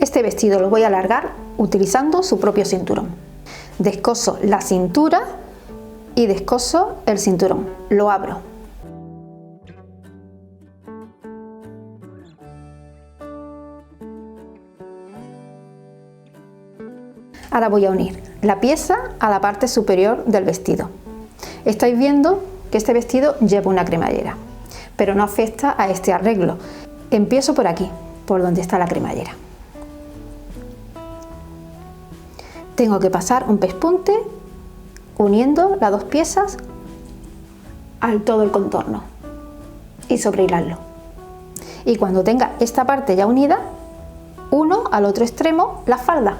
Este vestido lo voy a alargar utilizando su propio cinturón. Descoso la cintura y descoso el cinturón. Lo abro. Ahora voy a unir la pieza a la parte superior del vestido. Estáis viendo que este vestido lleva una cremallera, pero no afecta a este arreglo. Empiezo por aquí, por donde está la cremallera. Tengo que pasar un pespunte uniendo las dos piezas al todo el contorno y sobrehilarlo. Y cuando tenga esta parte ya unida, uno al otro extremo la falda.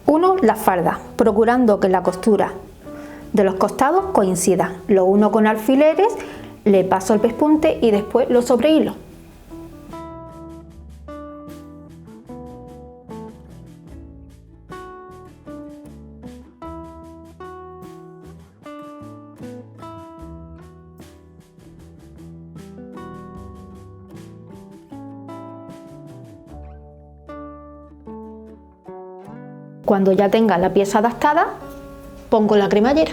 Uno la falda, procurando que la costura de los costados coincida. Lo uno con alfileres, le paso el pespunte y después lo sobrehilo. Cuando ya tenga la pieza adaptada, pongo la cremallera.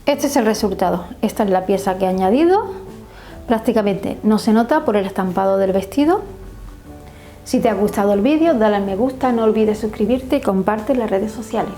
Este es el resultado. Esta es la pieza que he añadido. Prácticamente no se nota por el estampado del vestido. Si te ha gustado el vídeo, dale al me gusta, no olvides suscribirte y comparte en las redes sociales.